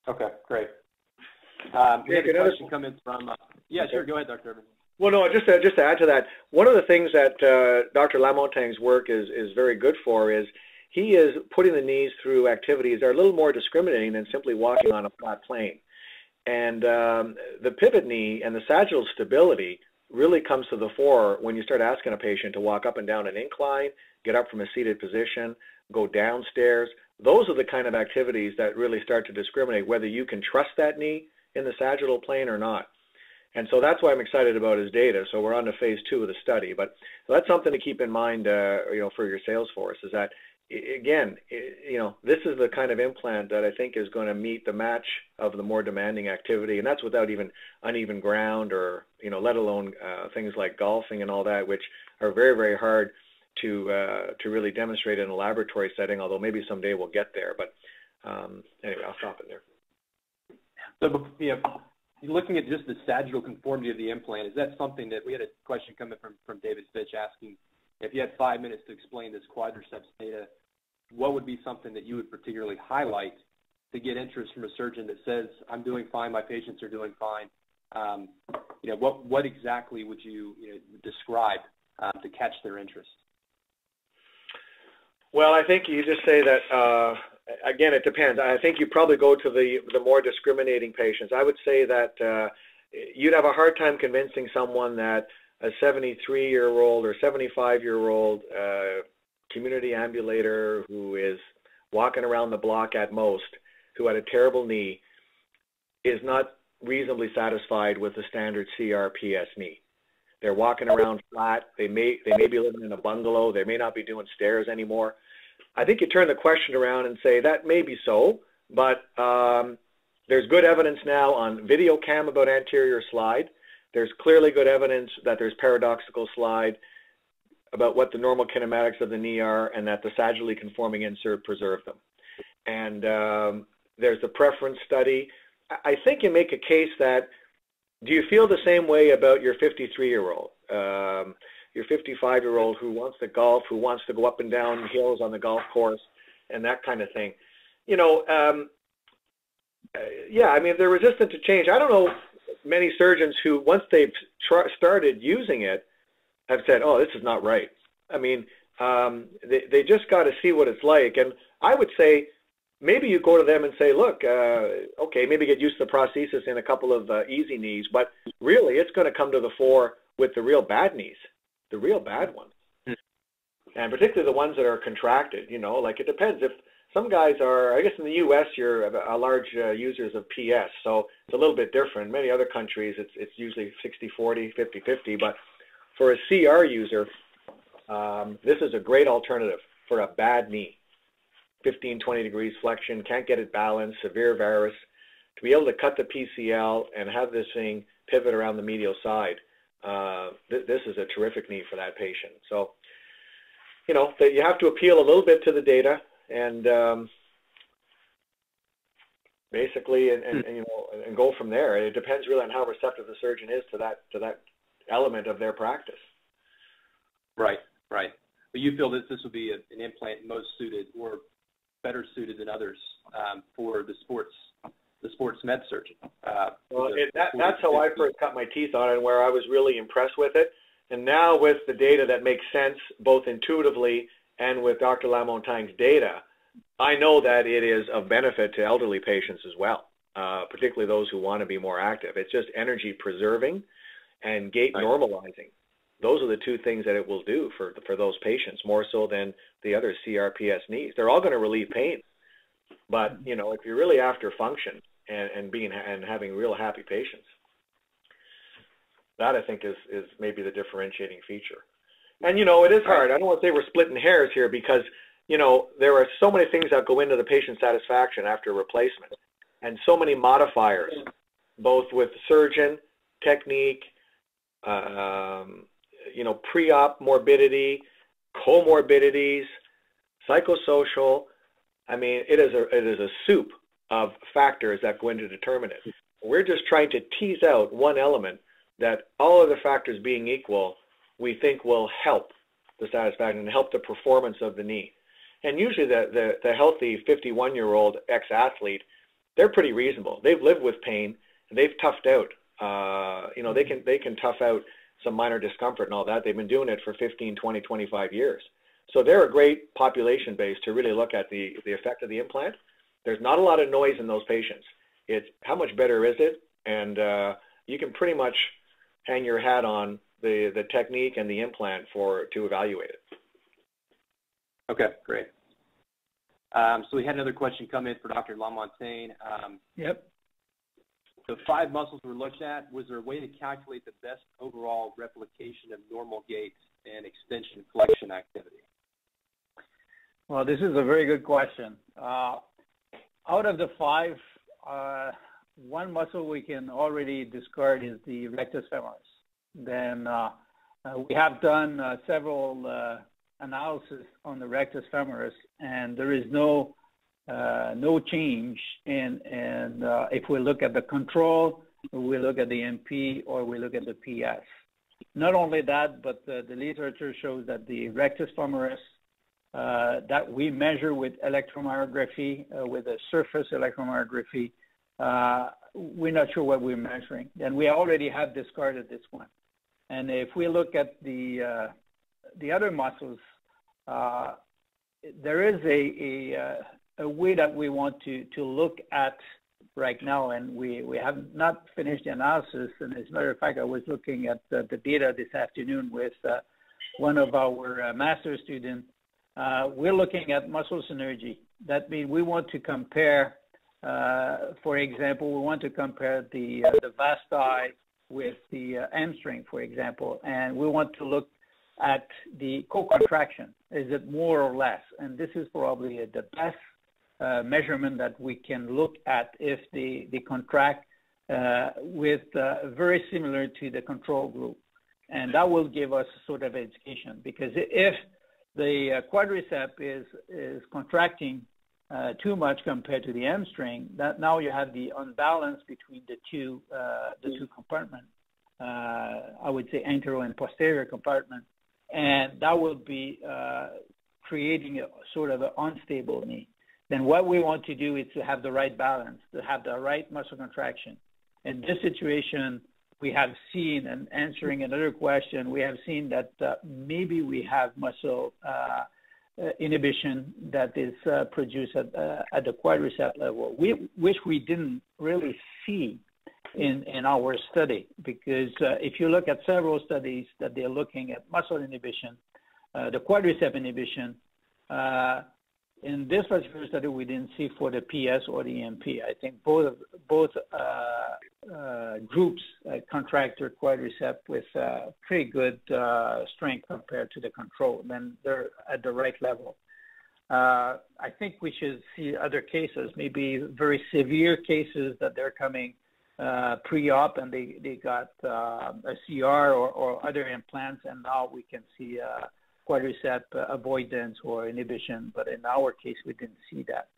Okay, great. We had a question come in from, yeah, sure, go ahead, Dr. Urban. Well, no, just to add to that, one of the things that Dr. Lamontagne's work is very good for is he is putting the knees through activities that are a little more discriminating than simply walking on a flat plane. And the pivot knee and the sagittal stability really comes to the fore when you start asking a patient to walk up and down an incline, get up from a seated position, go downstairs. Those are the kind of activities that really start to discriminate whether you can trust that knee in the sagittal plane or not. And so that's why I'm excited about his data. So we're on to phase 2 of the study. But that's something to keep in mind, for your sales force, is that, again, this is the kind of implant that I think is going to meet the match of the more demanding activity. And that's without even uneven ground or, let alone things like golfing and all that, which are very, very hard to really demonstrate in a laboratory setting, although maybe someday we'll get there. But anyway, I'll stop it there. So, looking at just the sagittal conformity of the implant, is that something that we had a question coming from David Fitch asking if you had 5 minutes to explain this quadriceps data, what would be something that you would particularly highlight to get interest from a surgeon that says, I'm doing fine, my patients are doing fine? What exactly would you, describe to catch their interest? Well, I think you just say that, again, it depends. I think you probably go to the more discriminating patients. I would say that you'd have a hard time convincing someone that a 73-year-old or 75-year-old community ambulator who is walking around the block at most, who had a terrible knee, is not reasonably satisfied with the standard CRPS knee. They're walking around flat. They may be living in a bungalow. They may not be doing stairs anymore. I think you turn the question around and say that may be so, but there's good evidence now on video cam about anterior slide. There's clearly good evidence that there's paradoxical slide about what the normal kinematics of the knee are and that the sagittally conforming insert preserved them. And there's the preference study. I think you make a case that, do you feel the same way about your 53-year-old, your 55-year-old who wants to golf, who wants to go up and down hills on the golf course and that kind of thing? Yeah, I mean, they're resistant to change. I don't know many surgeons who, once they've started using it, have said, oh, this is not right. I mean, they just got to see what it's like. And I would say, maybe you go to them and say, look, okay, maybe get used to the prosthesis in a couple of easy knees, but really it's going to come to the fore with the real bad knees, the real bad ones. And particularly the ones that are contracted, like it depends. If some guys are, I guess in the U.S., you're a large users of PS, so it's a little bit different. Many other countries, it's usually 60-40, 50-50, but for a CR user, this is a great alternative for a bad knee. 15, 20 degrees flexion, can't get it balanced, severe varus. To be able to cut the PCL and have this thing pivot around the medial side, this is a terrific knee for that patient. So, that you have to appeal a little bit to the data and basically, and go from there. It depends really on how receptive the surgeon is to that element of their practice. Right. But you feel that this will be an implant most suited or better suited than others for the sports med surgeon. Well, that's how I first cut my teeth on it, and where I was really impressed with it. And now with the data that makes sense, both intuitively and with Dr. Lamontagne's data, I know that it is of benefit to elderly patients as well, particularly those who want to be more active. It's just energy preserving and gait normalizing. Those are the two things that it will do for those patients, more so than the other CRPS knees. They're all going to relieve pain, but if you're really after function and having real happy patients, that I think is maybe the differentiating feature. And it is hard. I don't want to say we're splitting hairs here because there are so many things that go into the patient satisfaction after replacement, and so many modifiers, both with surgeon, technique, pre-op morbidity, comorbidities, psychosocial. I mean, it is a soup of factors that go into determine it. We're just trying to tease out one element that all other factors being equal, we think will help the satisfaction and help the performance of the knee. And usually the healthy 51-year-old ex-athlete, they're pretty reasonable. They've lived with pain, and they've toughed out. You know, they can tough out some minor discomfort and all that. They've been doing it for 15, 20, 25 years. So they're a great population base to really look at the effect of the implant. There's not a lot of noise in those patients. It's how much better is it? And you can pretty much hang your hat on the technique and the implant to evaluate it. Okay, great. So we had another question come in for Dr. Lamontagne. Yep. The 5 muscles were looked at. Was there a way to calculate the best overall replication of normal gait and extension flexion activity? Well, this is a very good question. Out of the 5, one muscle we can already discard is the rectus femoris. Then we have done several analysis on the rectus femoris, and there is no change in if we look at the control, or we look at the MP, or we look at the PS. Not only that, but the literature shows that the rectus femoris that we measure with electromyography, with a surface electromyography, we're not sure what we're measuring. And we already have discarded this one. And if we look at the other muscles, there is a way that we want to look at right now, and we have not finished the analysis. And as a matter of fact, I was looking at the data this afternoon with one of our master students. We're looking at muscle synergy. That means we want to compare, for example, we want to compare the vasti with the hamstring, for example, and we want to look at the co-contraction. Is it more or less? And this is probably the best measurement that we can look at if they contract with very similar to the control group. And that will give us sort of education, because if the quadricep is contracting too much compared to the hamstring, that now you have the unbalance between the two compartments. I would say anterior and posterior compartment, and that will be creating a sort of an unstable knee. Then what we want to do is to have the right balance, to have the right muscle contraction. In this situation, we have seen, and answering another question, we have seen that maybe we have muscle inhibition that is produced at the quadricep level, which we didn't really see in our study, because if you look at several studies that they're looking at muscle inhibition, the quadricep inhibition, in this particular study we didn't see for the PS or the MP. I think both groups contract their quadricep with pretty good strength compared to the control. Then they're at the right level. I think we should see other cases, maybe very severe cases that they're coming pre-op and they got a CR or other implants, and now we can see quadricep avoidance or inhibition, but in our case we didn't see that.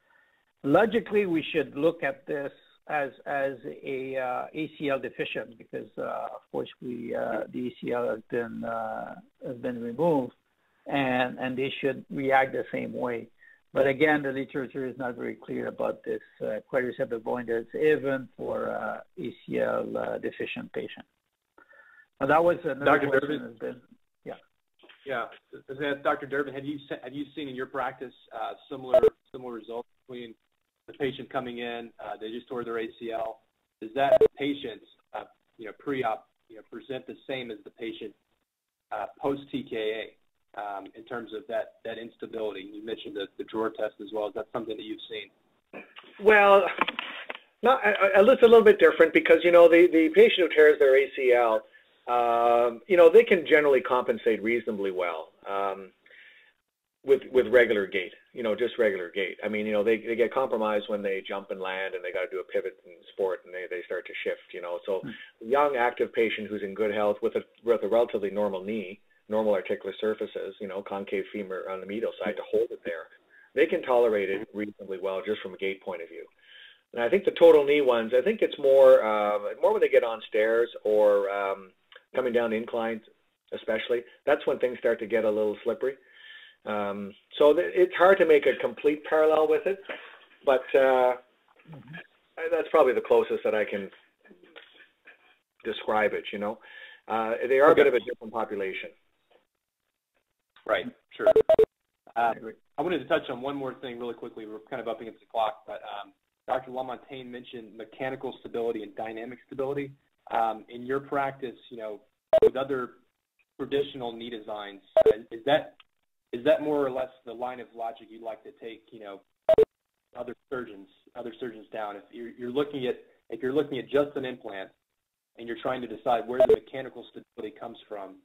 Logically, we should look at this as a ACL deficient, because of course the ACL has been removed, and they should react the same way. But again, the literature is not very clear about this quadricep avoidance, even for ACL deficient patient. Now, that was another Dr. question. Yeah, Dr. Durbin, have you seen in your practice similar results between the patient coming in, they just tore their ACL? Does that patient, pre-op, present the same as the patient post TKA in terms of that instability? You mentioned the drawer test as well. Is that something that you've seen? Well, it's a little bit different, because the patient who tears their ACL, they can generally compensate reasonably well with regular gait, just regular gait. I mean, they get compromised when they jump and land, and they got to do a pivot in sport, and they start to shift, So a young, active patient who's in good health with a relatively normal knee, normal articular surfaces, concave femur on the medial side to hold it there, they can tolerate it reasonably well just from a gait point of view. And I think the total knee ones, I think it's more when they get on stairs or coming down inclines. especially, that's when things start to get a little slippery. So it's hard to make a complete parallel with it, but that's probably the closest that I can describe it, you know. They are a bit of a different population. Right, sure. I wanted to touch on one more thing really quickly. We're kind of up against the clock, but Dr. Lamontagne mentioned mechanical stability and dynamic stability. In your practice, you know, with other traditional knee designs, is that more or less the line of logic you'd like to take, you know, other surgeons down? If you're looking at just an implant and you're trying to decide where the mechanical stability comes from,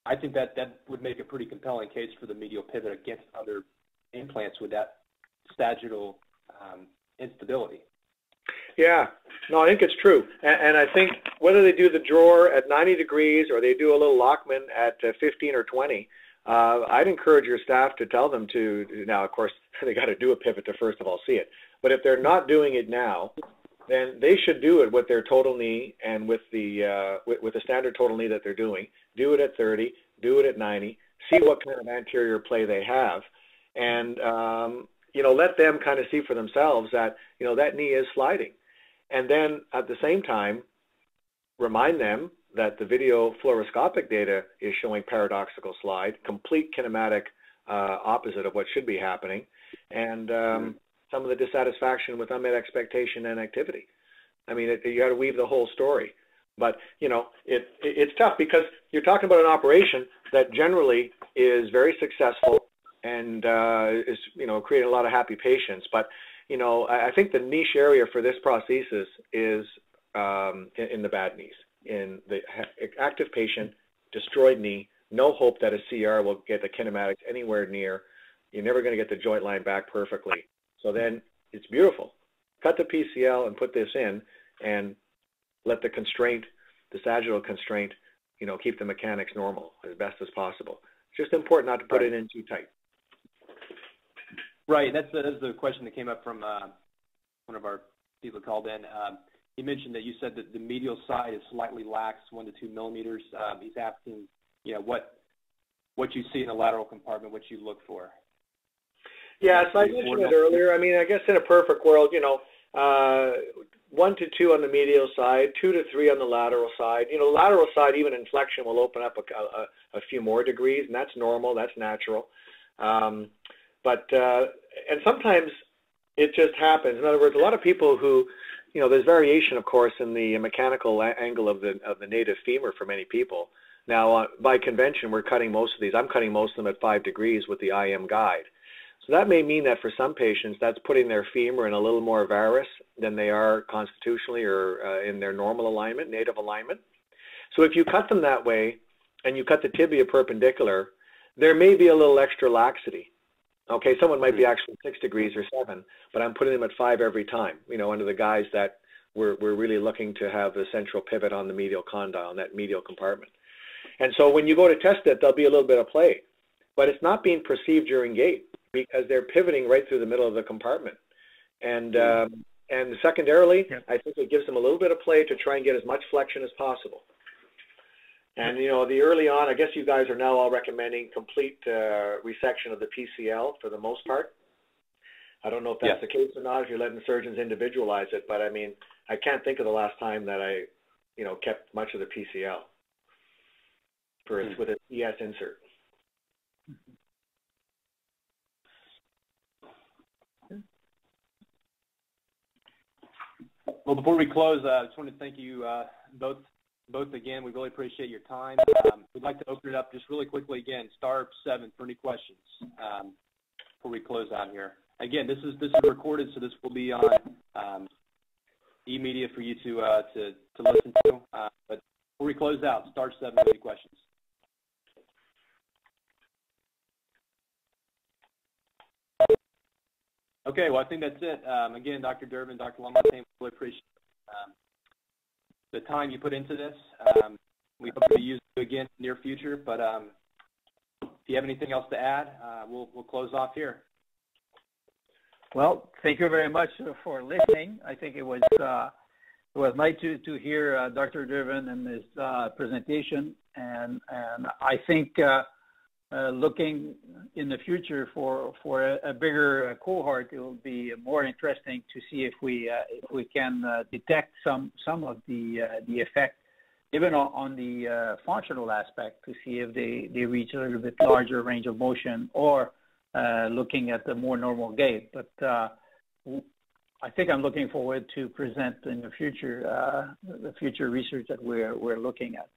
I think that would make a pretty compelling case for the medial pivot against other implants with that sagittal instability. Yeah, no, I think it's true. And I think whether they do the drawer at 90 degrees or they do a little Lockman at 15 or 20, I'd encourage your staff to tell them to, now of course they got to do a pivot to first of all see it, but if they're not doing it now, then they should do it with their total knee and with the standard total knee that they're doing. Do it at 30, do it at 90, see what kind of anterior play they have, and you know, let them kind of see for themselves that, you know, that knee is sliding. And then at the same time, remind them that the video fluoroscopic data is showing paradoxical slide, complete kinematic opposite of what should be happening, and some of the dissatisfaction with unmet expectation and activity. I mean, you got to weave the whole story. But, you know, it's tough because you're talking about an operation that generally is very successful and is, you know, creating a lot of happy patients. But, you know, I think the niche area for this prosthesis is in the bad knees, in the active patient, destroyed knee, no hope that a CR will get the kinematics anywhere near. You're never going to get the joint line back perfectly. So then it's beautiful. Cut the PCL and put this in and let the constraint, the sagittal constraint, you know, keep the mechanics normal as best as possible. It's just important not to put it in too tight. Right. That's the question that came up from one of our people called in. He mentioned that you said that the medial side is slightly lax, 1 to 2 millimeters. He's asking, you know, what you see in the lateral compartment, what you look for. Yeah, so I mentioned it earlier. I mean, I guess in a perfect world, you know, 1 to 2 on the medial side, 2 to 3 on the lateral side. You know, lateral side, even in flexion, will open up a few more degrees, and that's normal, that's natural. And sometimes it just happens. In other words, a lot of people who, you know, there's variation, of course, in the mechanical angle of the native femur for many people. Now, by convention, we're cutting most of these. I'm cutting most of them at 5 degrees with the IM guide. So that may mean that for some patients, that's putting their femur in a little more varus than they are constitutionally or in their normal alignment, native alignment. So if you cut them that way and you cut the tibia perpendicular, there may be a little extra laxity. Okay, someone might be actually 6 degrees or 7, but I'm putting them at 5 every time, you know, under the guise that we're really looking to have the central pivot on the medial condyle, on that medial compartment. And so when you go to test it, there'll be a little bit of play, but it's not being perceived during gait because they're pivoting right through the middle of the compartment. And secondarily, I think it gives them a little bit of play to try and get as much flexion as possible. And, you know, the early on, I guess you guys are now all recommending complete resection of the PCL for the most part. I don't know if that's the case or not, if you're letting surgeons individualize it, but I mean, I can't think of the last time that I, you know, kept much of the PCL with an ES insert. Well, before we close, I just want to thank you both again. We really appreciate your time. We'd like to open it up just really quickly again, *7 for any questions before we close out here. Again, this is recorded, so this will be on e-media for you to listen to. But before we close out, *7 for any questions. Okay, well, I think that's it. Again, Dr. Durbin, Dr. Lamontagne, we really appreciate the time you put into this. We hope to use it again in the near future, but if you have anything else to add, we'll close off here. Well, thank you very much for listening. I think it was nice to hear Dr. Durbin and his presentation, and I think looking in the future for a bigger cohort, it will be more interesting to see if we can detect some of the effect, even on the functional aspect, to see if they reach a little bit larger range of motion, or looking at the more normal gait. But I think I'm looking forward to present in the future research that we're looking at.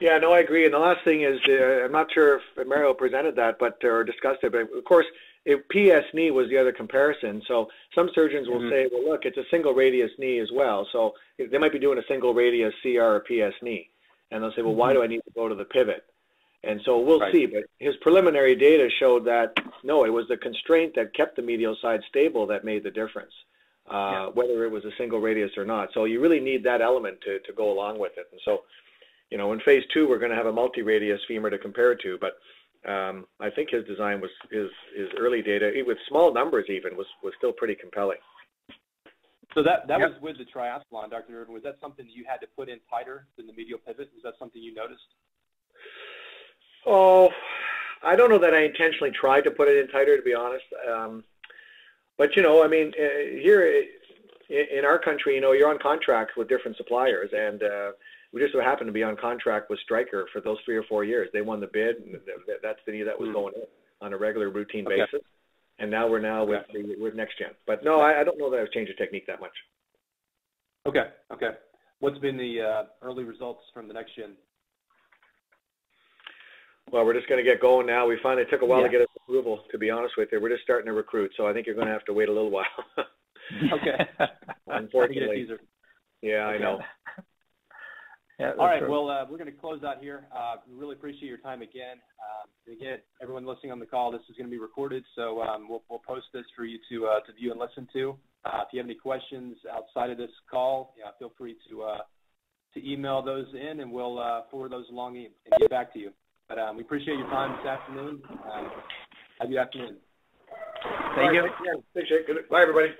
Yeah, no, I agree. And the last thing is, I'm not sure if Mario presented that, or discussed it, but of course, if PS knee was the other comparison. So some surgeons will say, well, look, it's a single radius knee as well. So they might be doing a single radius CR or PS knee. And they'll say, well, why do I need to go to the pivot? And so we'll see. But his preliminary data showed that, no, it was the constraint that kept the medial side stable that made the difference, whether it was a single radius or not. So you really need that element to go along with it. And so, you know, in phase 2, we're going to have a multi-radius femur to compare to, but I think his design his early data, with small numbers even, was still pretty compelling. So that was with the triathlon, Dr. Irvin. Was that something that you had to put in tighter than the medial pivot? Was that something you noticed? Oh, I don't know that I intentionally tried to put it in tighter, to be honest. But, you know, I mean, here in our country, you know, you're on contracts with different suppliers, and we just so happened to be on contract with Stryker for those 3 or 4 years. They won the bid, and that's the knee that was going in on a regular routine basis. And now we're with Next Gen. But no, I don't know that I've changed the technique that much. Okay. What's been the early results from the Next Gen? Well, we're just going to get going now. We finally took a while to get us approval, to be honest with you. We're just starting to recruit, so I think you're going to have to wait a little while. Okay. Unfortunately. Yeah, I know. All right, well, we're going to close out here. We really appreciate your time again. Again, everyone listening on the call, this is going to be recorded, so we'll post this for you to view and listen to. If you have any questions outside of this call, feel free to email those in, and we'll forward those along and get back to you. But we appreciate your time this afternoon. Have a good afternoon. Thank you. Appreciate it. Bye, everybody.